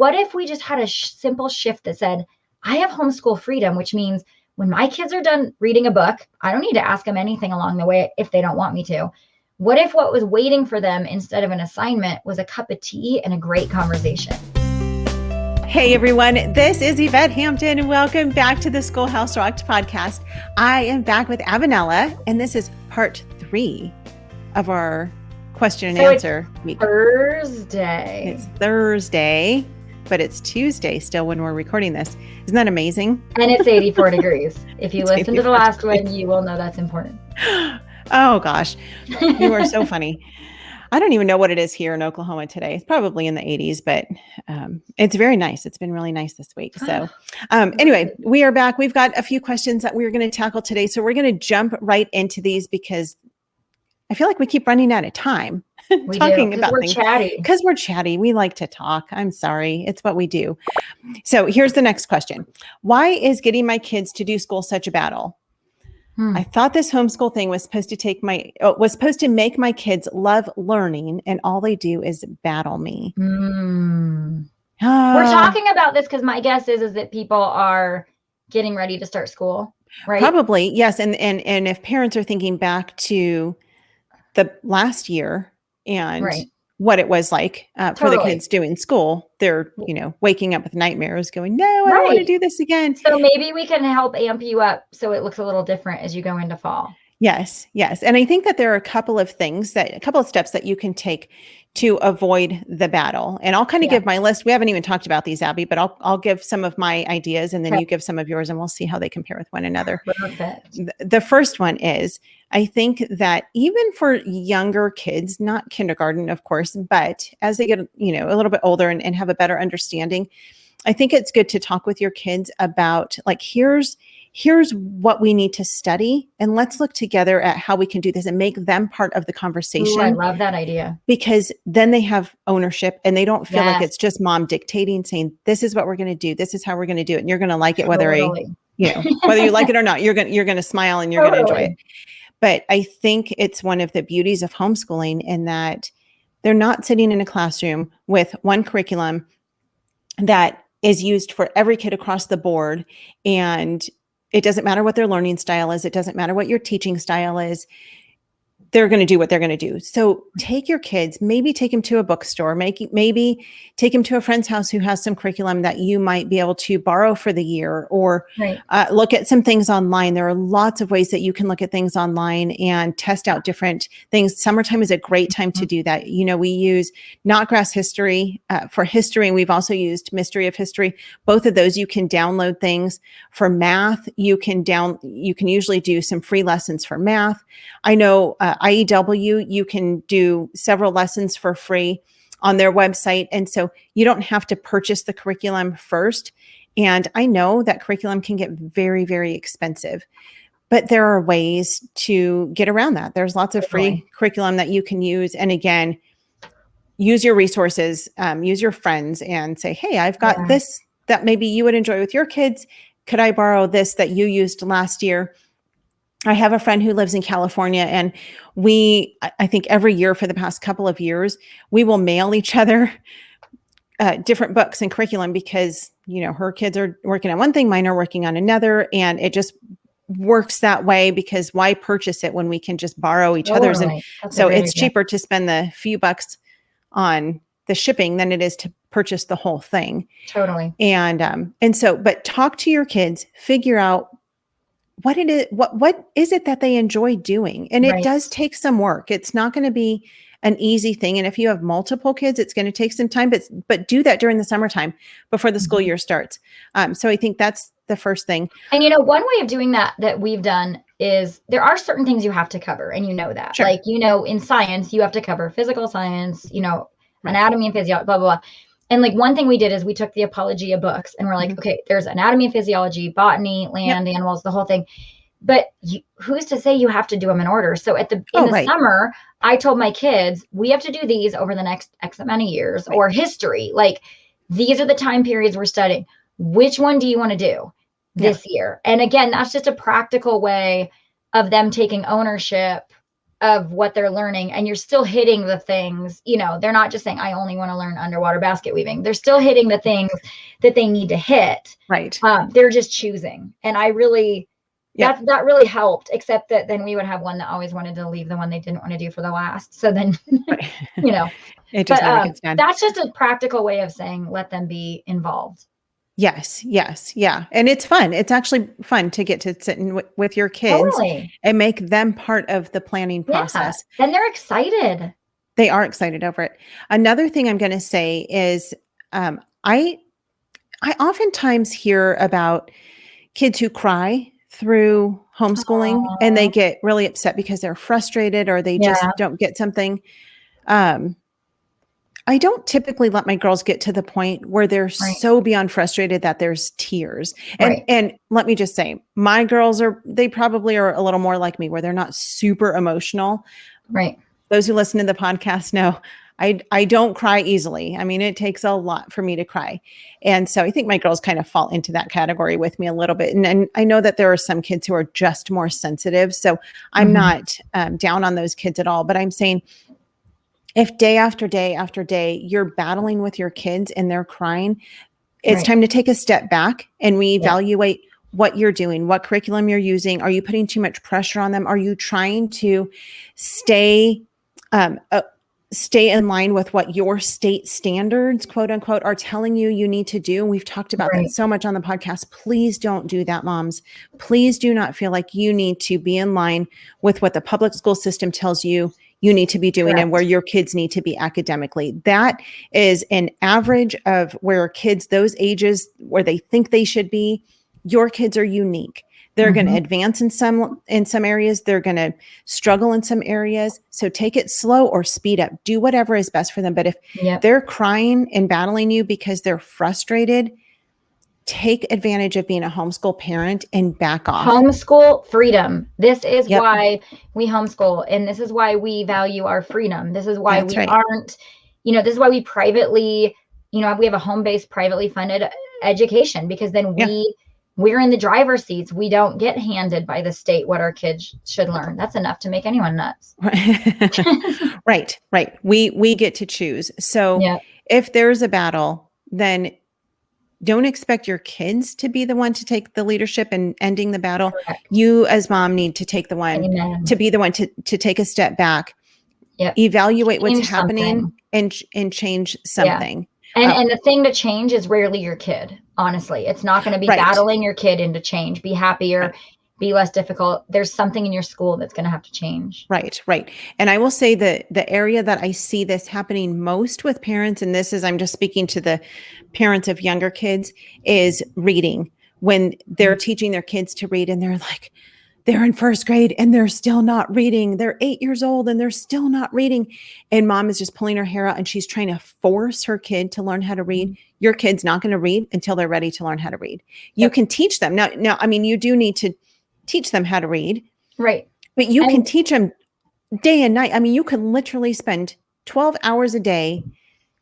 what if we just had a simple shift that said, I have homeschool freedom, which means when my kids are done reading a book, I don't need to ask them anything along the way if they don't want me to. What if what was waiting for them instead of an assignment was a cup of tea and a great conversation? Hey everyone, this is Yvette Hampton and welcome back to the Schoolhouse Rocked podcast. I am back with Rinella and this is part 3 of our question and answer week. Thursday. It's Thursday, but it's Tuesday still when we're recording this. Isn't that amazing? And it's 84 degrees. If you listen to the last one, you will know that's important. Oh gosh, you are so funny. I don't even know what it is here in Oklahoma today. It's probably in the 80s, but it's very nice. It's been really nice this week. So anyway, we are back. We've got a few questions that we're going to tackle today. So we're going to jump right into these because I feel like we keep running out of time talking about things. Because we're chatty. We like to talk. I'm sorry. It's what we do. So here's the next question. Why is getting my kids to do school such a battle? I thought this homeschool thing was supposed to make my kids love learning, and all they do is battle me. We're talking about this because my guess is that people are getting ready to start school, right? Probably, yes. And if parents are thinking back to the last year and what it was like for the kids doing school, they're, waking up with nightmares going, no, I don't want to do this again. So maybe we can help amp you up so it looks a little different as you go into fall. Yes. And I think that there are a couple of steps that you can take to avoid the battle. And I'll kind of give my list. We haven't even talked about these, Abby, but I'll give some of my ideas and then you give some of yours and we'll see how they compare with one another. Perfect. The first one is, I think that even for younger kids, not kindergarten, of course, but as they get, a little bit older and have a better understanding, I think it's good to talk with your kids about like, here's what we need to study and let's look together at how we can do this and make them part of the conversation. Ooh, I love that idea. Because then they have ownership and they don't feel like it's just mom dictating, saying, this is what we're going to do. This is how we're going to do it. And you're going to like it, whether whether you like it or not, you're going to smile and you're going to enjoy it. But I think it's one of the beauties of homeschooling in that they're not sitting in a classroom with one curriculum that is used for every kid across the board. And it doesn't matter what their learning style is. It doesn't matter what your teaching style is. They're going to do what they're going to do. So take your kids, maybe take them to a bookstore, maybe take them to a friend's house who has some curriculum that you might be able to borrow for the year or look at some things online. There are lots of ways that you can look at things online and test out different things. Summertime is a great time to do that. We use Knotgrass History for history, and we've also used Mystery of History. Both of those, you can download things. For math, you can usually do some free lessons for math. I know IEW, you can do several lessons for free on their website. And so you don't have to purchase the curriculum first. And I know that curriculum can get very, very expensive, but there are ways to get around that. There's lots of free curriculum that you can use. And again, use your resources, use your friends and say, hey, I've got this that maybe you would enjoy with your kids. Could I borrow this that you used last year? I have a friend who lives in California and I think every year for the past couple of years, we will mail each other different books and curriculum because, her kids are working on one thing, mine are working on another. And it just works that way because why purchase it when we can just borrow each other's? And so it's cheaper to spend the few bucks on the shipping than it is to purchase the whole thing. Totally. And so, but talk to your kids, figure out what is it that they enjoy doing? And it does take some work. It's not going to be an easy thing. And if you have multiple kids, it's going to take some time, but do that during the summertime before the school year starts. So I think that's the first thing. And one way of doing that we've done is there are certain things you have to cover. And that, like, in science, you have to cover physical science, anatomy and physiology, blah, blah, blah. And like one thing we did is we took the Apologia books and we're like, okay, there's anatomy and physiology, botany, land, animals, the whole thing. But who's to say you have to do them in order? So in the summer, I told my kids, we have to do these over the next X amount of years or history. Like these are the time periods we're studying. Which one do you want to do this year? And again, that's just a practical way of them taking ownership of what they're learning, and you're still hitting the things, they're not just saying, I only want to learn underwater basket weaving. They're still hitting the things that they need to hit. Right. They're just choosing. And I really, that really helped, except that then we would have one that always wanted to leave the one they didn't want to do for the last. So then, it just never gets done. That's just a practical way of saying, let them be involved. Yes. Yeah. And it's fun. It's actually fun to get to sit with your kids and make them part of the planning process. And they're excited. They are excited over it. Another thing I'm going to say is I oftentimes hear about kids who cry through homeschooling and they get really upset because they're frustrated or they just don't get something. I don't typically let my girls get to the point where they're so beyond frustrated that there's tears. And let me just say, my girls they probably are a little more like me where they're not super emotional. Right. Those who listen to the podcast know I don't cry easily. I mean, it takes a lot for me to cry. And so I think my girls kind of fall into that category with me a little bit. And I know that there are some kids who are just more sensitive. So I'm not down on those kids at all, but I'm saying, if day after day after day, you're battling with your kids and they're crying, it's time to take a step back and reevaluate what you're doing, what curriculum you're using. Are you putting too much pressure on them? Are you trying to stay in line with what your state standards, quote unquote, are telling you need to do? We've talked about that so much on the podcast. Please don't do that, moms. Please do not feel like you need to be in line with what the public school system tells you need to be doing and where your kids need to be academically. That is an average of where kids, those ages where they think they should be. Your kids are unique. They're going to advance in some areas. They're going to struggle in some areas. So take it slow or speed up. Do whatever is best for them. But if they're crying and battling you because they're frustrated, take advantage of being a homeschool parent and back off. Homeschool freedom. This is why we homeschool, and this is why we value our freedom. This is why we aren't, this is why we privately, we have a home-based privately funded education, because then we're in the driver's seats. We don't get handed by the state what our kids should learn. That's enough to make anyone nuts. Right. We get to choose. So if there's a battle, then don't expect your kids to be the one to take the leadership in ending the battle. Correct. You as mom need to take the one to be the one to take a step back, evaluate what's happening and change something. And the thing to change is rarely your kid. Honestly, it's not going to be battling your kid into change. Be happier, be less difficult. There's something in your school that's going to have to change. Right. And I will say that the area that I see this happening most with parents, and this is, I'm just speaking to the parents of younger kids, is reading. When they're teaching their kids to read and they're like, they're in first grade and they're still not reading. They're 8 years old and they're still not reading. And mom is just pulling her hair out and she's trying to force her kid to learn how to read. Your kid's not going to read until they're ready to learn how to read. You can teach them. Now, I mean, you do need to teach them how to read. Right. But you can teach them day and night. I mean, you can literally spend 12 hours a day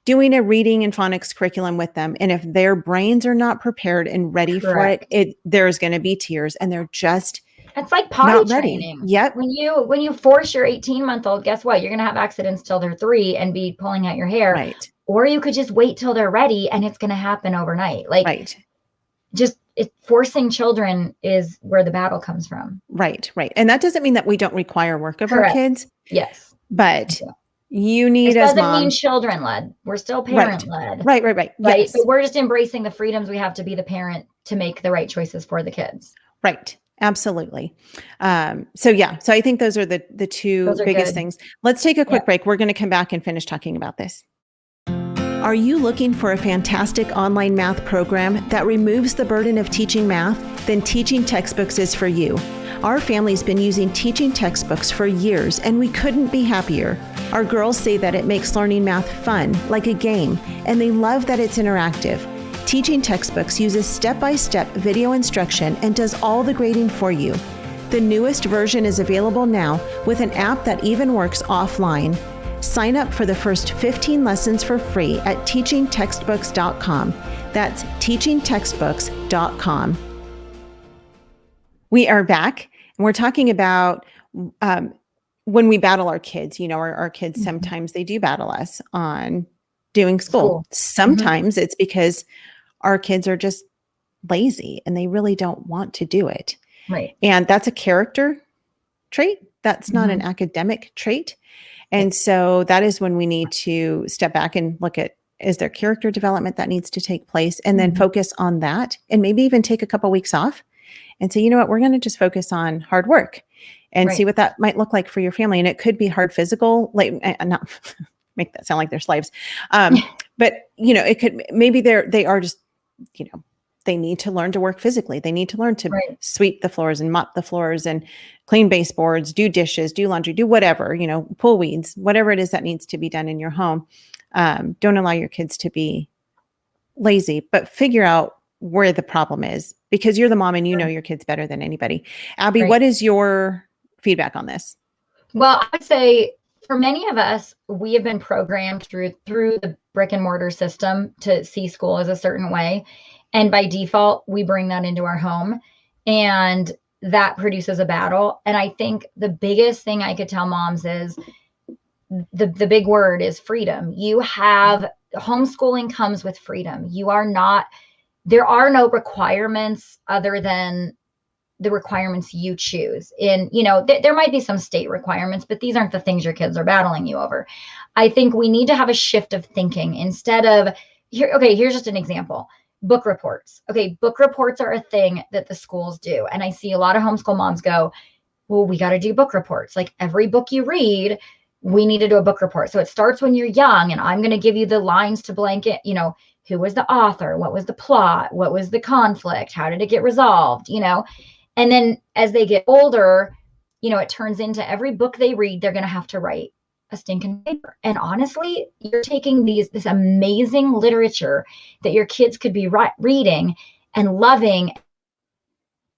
doing a reading and phonics curriculum with them. And if their brains are not prepared and ready for it, there's going to be tears and they're just it's like potty training. Yep. When you force your 18-month-old, guess what? You're going to have accidents till they're 3 and be pulling out your hair. Right. Or you could just wait till they're ready and it's going to happen overnight. Like forcing children is where the battle comes from. Right. And that doesn't mean that we don't require work of our kids. Yes. But you need as mom. It doesn't mean children-led. We're still parent-led. Right. Yes. But we're just embracing the freedoms we have to be the parent to make the right choices for the kids. Right. Absolutely. So I think those are the two biggest things. Let's take a quick break. We're going to come back and finish talking about this. Are you looking for a fantastic online math program that removes the burden of teaching math? Then Teaching Textbooks is for you. Our family's been using teaching textbooks for years, and we couldn't be happier. Our girls say that it makes learning math fun, like a game, and they love that it's interactive. Teaching Textbooks uses step-by-step video instruction and does all the grading for you. The newest version is available now with an app that even works offline. Sign up for the first 15 lessons for free at teachingtextbooks.com. That's teachingtextbooks.com. We are back, and we're talking about when we battle our kids, our kids, sometimes they do battle us on doing school. Sometimes it's because our kids are just lazy and they really don't want to do it. Right. And that's a character trait. That's not an academic trait. And so that is when we need to step back and look at, is there character development that needs to take place, and then focus on that, and maybe even take a couple weeks off and say, you know what, we're going to just focus on hard work and see what that might look like for your family. And it could be hard physical, like not make that sound like they're slaves. But it could, maybe they are just, they need to learn to work physically. They need to learn to sweep the floors and mop the floors and clean baseboards, do dishes, do laundry, do whatever, pull weeds, whatever it is that needs to be done in your home. Don't allow your kids to be lazy, but figure out where the problem is, because you're the mom and you know your kids better than anybody. Abby, what is your feedback on this? Well, I'd say for many of us, we have been programmed through the brick and mortar system to see school as a certain way. And by default, we bring that into our home, and that produces a battle. And I think the biggest thing I could tell moms is the big word is freedom. Homeschooling comes with freedom. There are no requirements other than the requirements you choose. And, there might be some state requirements, but these aren't the things your kids are battling you over. I think we need to have a shift of thinking instead of here's just an example. Book reports. Okay. Book reports are a thing that the schools do. And I see a lot of homeschool moms go, well, we got to do book reports. Like every book you read, we need to do a book report. So it starts when you're young, and I'm going to give you the lines to blanket, who was the author? What was the plot? What was the conflict? How did it get resolved? And then as they get older, it turns into every book they read, they're going to have to write a stinking paper. And honestly, you're taking this amazing literature that your kids could be reading and loving,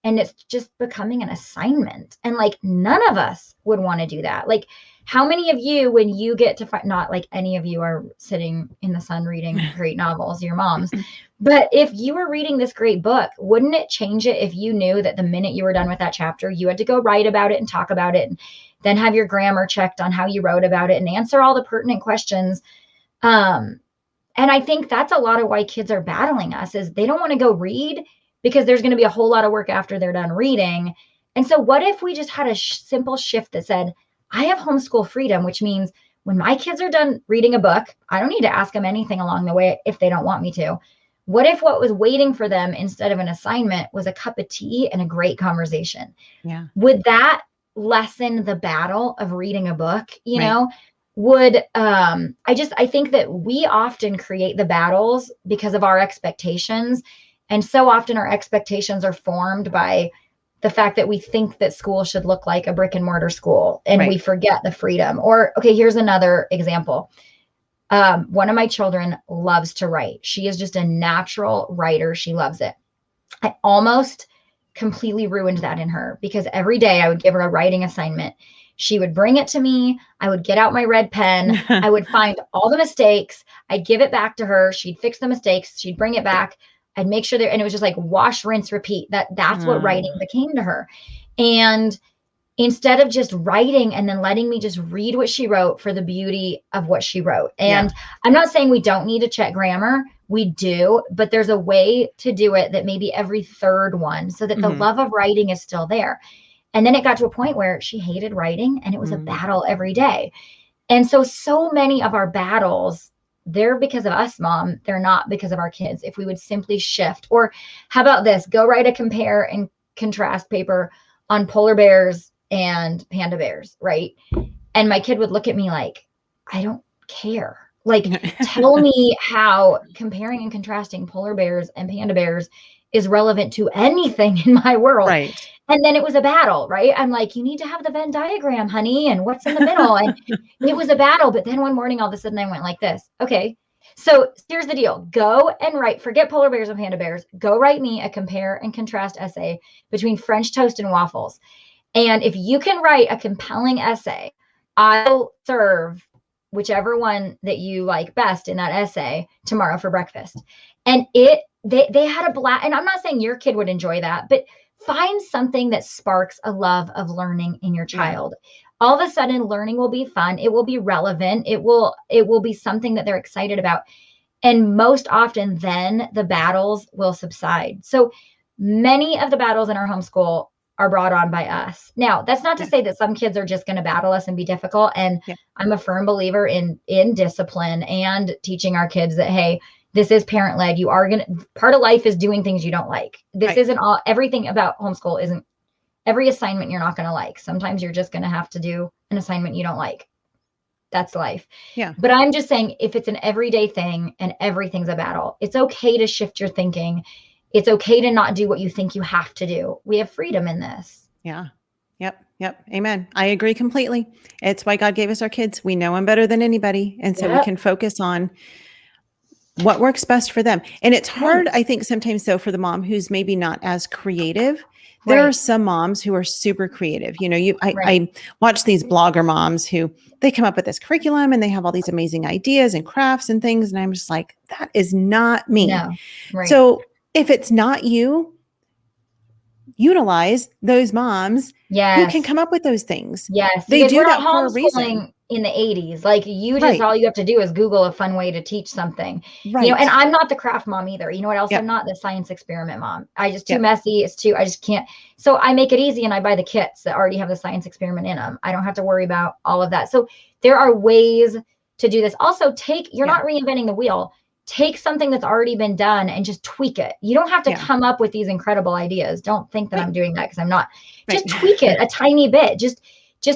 and it's just becoming an assignment. And like, none of us would want to do that. Like, how many of you, when you get to find, not like any of you are sitting in the sun reading great novels, your moms, but if you were reading this great book, wouldn't it change it if you knew that the minute you were done with that chapter, you had to go write about it and talk about it, and then have your grammar checked on how you wrote about it and answer all the pertinent questions? And I think that's a lot of why kids are battling us, is they don't want to go read because there's going to be a whole lot of work after they're done reading. And so what if we just had a simple shift that said, I have homeschool freedom, which means when my kids are done reading a book, I don't need to ask them anything along the way if they don't want me to. What if what was waiting for them instead of an assignment was a cup of tea and a great conversation? Yeah. Would that lessen the battle of reading a book? I think that we often create the battles because of our expectations. And so often our expectations are formed by the fact that we think that school should look like a brick and mortar school, and we forget the freedom. Or, okay, here's another example. One of my children loves to write. She is just a natural writer. She loves it. I almost completely ruined that in her, because every day I would give her a writing assignment. She would bring it to me. I would get out my red pen. I would find all the mistakes. I'd give it back to her. She'd fix the mistakes. She'd bring it back. I'd make sure and it was just like wash, rinse, repeat. That's what writing became to her. And instead of just writing and then letting me just read what she wrote for the beauty of what she wrote. And I'm not saying we don't need to check grammar. We do, but there's a way to do it that maybe every third one, so that the love of writing is still there. And then it got to a point where she hated writing, and it was a battle every day. And so many of our battles, they're because of us, Mom. They're not because of our kids. If we would simply shift. Or how about this? Go write a compare and contrast paper on polar bears and panda bears, right? And my kid would look at me like, I don't care. Like, tell me how comparing and contrasting polar bears and panda bears is relevant to anything in my world. Right. And then it was a battle, right? I'm like, you need to have the Venn diagram, honey, and what's in the middle. And it was a battle. But then one morning, all of a sudden I went like this. Okay, so here's the deal. Go and write, forget polar bears and panda bears. Go write me a compare and contrast essay between French toast and waffles. And if you can write a compelling essay, I'll serve whichever one that you like best in that essay tomorrow for breakfast. And they had a blast. And I'm not saying your kid would enjoy that, but find something that sparks a love of learning in your child. all of a sudden learning will be fun. It will be relevant. It will be something that they're excited about. And most often then the battles will subside. So many of the battles in our homeschool are brought on by us. Now, that's not to say that some kids are just going to battle us and be difficult. And I'm a firm believer in discipline and teaching our kids that, hey, this is parent led. You are part of life is doing things you don't like. This isn't everything about homeschool isn't every assignment you're not going to like. Sometimes you're just going to have to do an assignment you don't like. That's life. Yeah. But I'm just saying, if it's an everyday thing and everything's a battle, it's okay to shift your thinking. It's okay to not do what you think you have to do. We have freedom in this. Yeah. Yep. Amen. I agree completely. It's why God gave us our kids. We know them better than anybody. And so we can focus on what works best for them. And it's hard, I think, sometimes though, for the mom who's maybe not as creative. There are some moms who are super creative. You know, I watch these blogger moms who they come up with this curriculum and they have all these amazing ideas and crafts and things. And I'm just like, that is not me. No. Right. So if it's not you, utilize those moms who can come up with those things. Yes. They do that for a reason. In the 80s, like you just all you have to do is Google a fun way to teach something. Right. You know, and I'm not the craft mom either. You know what else? I'm not the science experiment mom. I just too messy. I just can't. So I make it easy and I buy the kits that already have the science experiment in them. I don't have to worry about all of that. So there are ways to do this. Also, you're not reinventing the wheel. Take something that's already been done and just tweak it. You don't have to come up with these incredible ideas. Don't think that I'm doing that because I'm not. Just tweak it a tiny bit. Just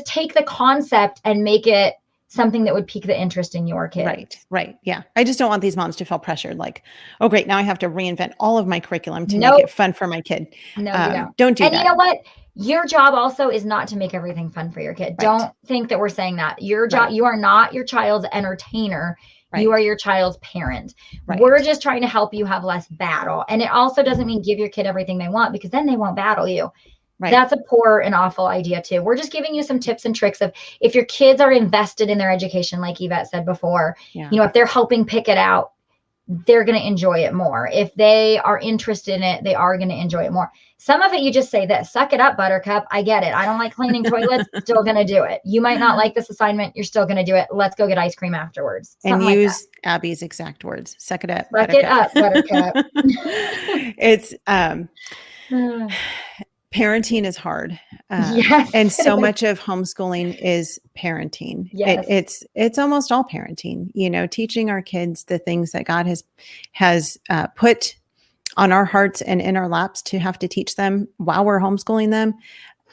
take the concept and make it something that would pique the interest in your kid. Right. Yeah. I just don't want these moms to feel pressured. Like, oh, great. Now I have to reinvent all of my curriculum to make it fun for my kid. No, you don't do that. And you know what? Your job also is not to make everything fun for your kid. Right. Don't think that we're saying that. Your job, you are not your child's entertainer. Right. You are your child's parent. Right. We're just trying to help you have less battle. And it also doesn't mean give your kid everything they want, because then they won't battle you. Right. That's a poor and awful idea too. We're just giving you some tips and tricks of if your kids are invested in their education, like Yvette said before, you know, if they're helping pick it out, they're going to enjoy it more. If they are interested in it, they are going to enjoy it more. Some of it, you just say this, suck it up, buttercup. I get it. I don't like cleaning toilets. Still going to do it. You might not like this assignment. You're still going to do it. Let's go get ice cream afterwards. Something and use Abby's exact words. Suck it up. Suck it up, buttercup. It's, parenting is hard. And so much of homeschooling is parenting. Yes. It's almost all parenting, you know, teaching our kids the things that God has put on our hearts and in our laps to have to teach them while we're homeschooling them.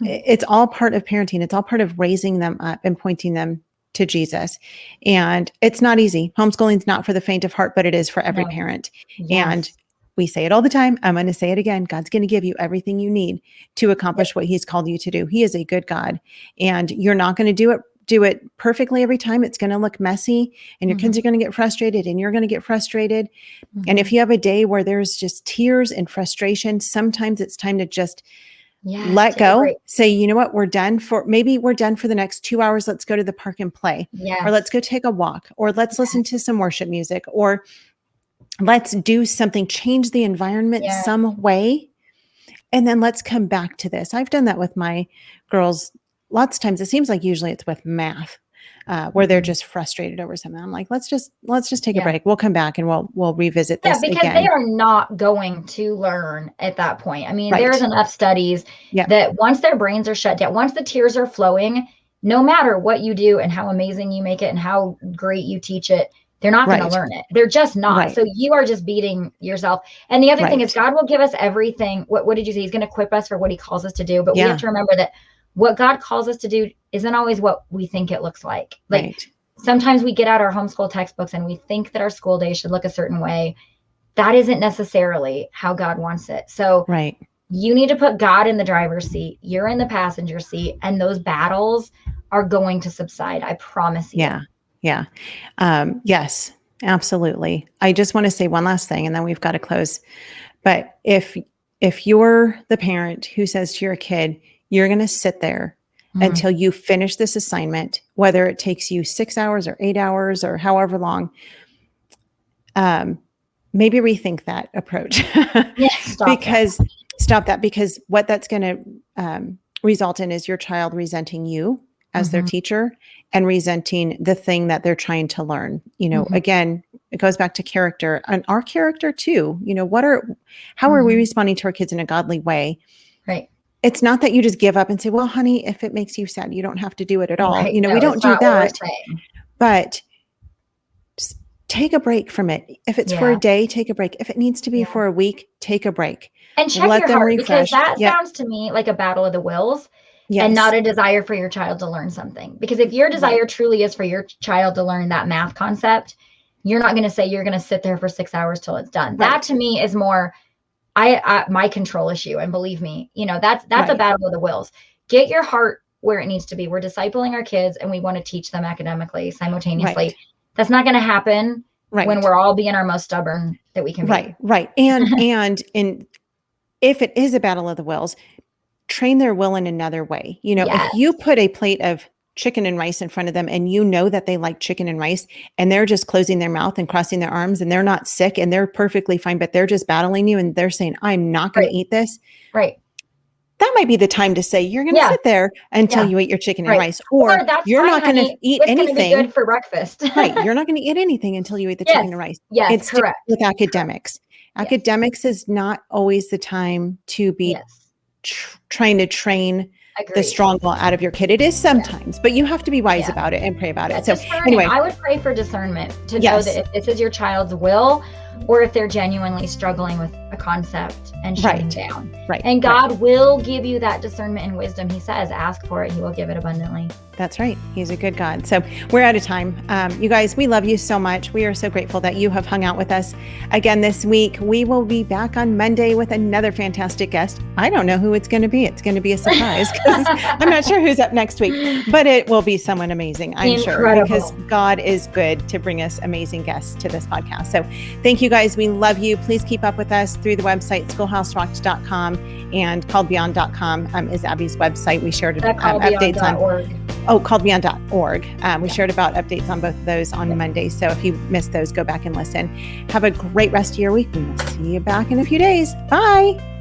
It's all part of parenting. It's all part of raising them up and pointing them to Jesus. And it's not easy. Homeschooling is not for the faint of heart, but it is for every parent. Yes. And we say it all the time. I'm going to say it again. God's going to give you everything you need to accomplish what he's called you to do. He is a good God, and you're not going to do it perfectly every time. It's going to look messy, and your kids are going to get frustrated, and you're going to get frustrated. And if you have a day where there's just tears and frustration, sometimes it's time to just let go. Say, you know what? We're done for the next 2 hours. Let's go to the park and play, or let's go take a walk, or let's listen to some worship music, or let's do something, change the environment some way. And then let's come back to this. I've done that with my girls lots of times. It seems like usually it's with math, where they're just frustrated over something. I'm like, let's just take a break. We'll come back and we'll revisit this because again. They are not going to learn at that point. I mean, there's enough studies that once their brains are shut down, once the tears are flowing, no matter what you do and how amazing you make it and how great you teach it, they're not going to learn it. They're just not. So you are just beating yourself. And the other thing is God will give us everything. What did you say? He's going to equip us for what he calls us to do. But we have to remember that what God calls us to do isn't always what we think it looks like. Sometimes we get out our homeschool textbooks and we think that our school day should look a certain way. That isn't necessarily how God wants it. So you need to put God in the driver's seat. You're in the passenger seat, and those battles are going to subside. I promise you. Yeah. Yes, absolutely. I just want to say one last thing and then we've got to close. But if you're the parent who says to your kid, you're going to sit there until you finish this assignment, whether it takes you 6 hours or 8 hours or however long, maybe rethink that approach. Stop that. Because what that's going to result in is your child resenting you as their teacher and resenting the thing that they're trying to learn. Again, it goes back to character and our character too. How are we responding to our kids in a godly way? Right. It's not that you just give up and say, well, honey, if it makes you sad, you don't have to do it at all. Right. We don't do that, but take a break from it. If it's for a day, take a break. If it needs to be for a week, take a break. And check your heart, because that sounds to me like a battle of the wills and not a desire for your child to learn something. Because if your desire truly is for your child to learn that math concept, you're not going to say you're going to sit there for 6 hours till it's done. Right. That to me is more my control issue. And believe me, that's a battle of the wills. Get your heart where it needs to be. We're discipling our kids and we want to teach them academically simultaneously. Right. That's not going to happen when we're all being our most stubborn that we can be. Right. And if it is a battle of the wills, train their will in another way. If you put a plate of chicken and rice in front of them and that they like chicken and rice and they're just closing their mouth and crossing their arms and they're not sick and they're perfectly fine, but they're just battling you and they're saying, I'm not going to eat this. Right. That might be the time to say, you're going to sit there until you eat your chicken and rice, or you're not going to eat anything. It's good for breakfast. Right. You're not going to eat anything until you eat the chicken and rice. Yes, it's correct. With academics. Academics is not always the time to be trying to train the strong will out of your kid. It is sometimes, but you have to be wise about it and pray about it. So anyway, I would pray for discernment to know that if this is your child's will, or if they're genuinely struggling with a concept and shutting down. Right. And God will give you that discernment and wisdom. He says, ask for it. He will give it abundantly. That's right. He's a good God. So we're out of time. You guys, we love you so much. We are so grateful that you have hung out with us again this week. We will be back on Monday with another fantastic guest. I don't know who it's going to be. It's going to be a surprise because I'm not sure who's up next week, but it will be someone amazing, I'm sure, because God is good to bring us amazing guests to this podcast. So thank you guys. We love you. Please keep up with us through the website, schoolhouserocked.com, and calledbeyond.com is Abby's website. We shared updates on calledbeyond.org. We shared about updates on both of those on Monday. So if you missed those, go back and listen. Have a great rest of your week. We will see you back in a few days. Bye.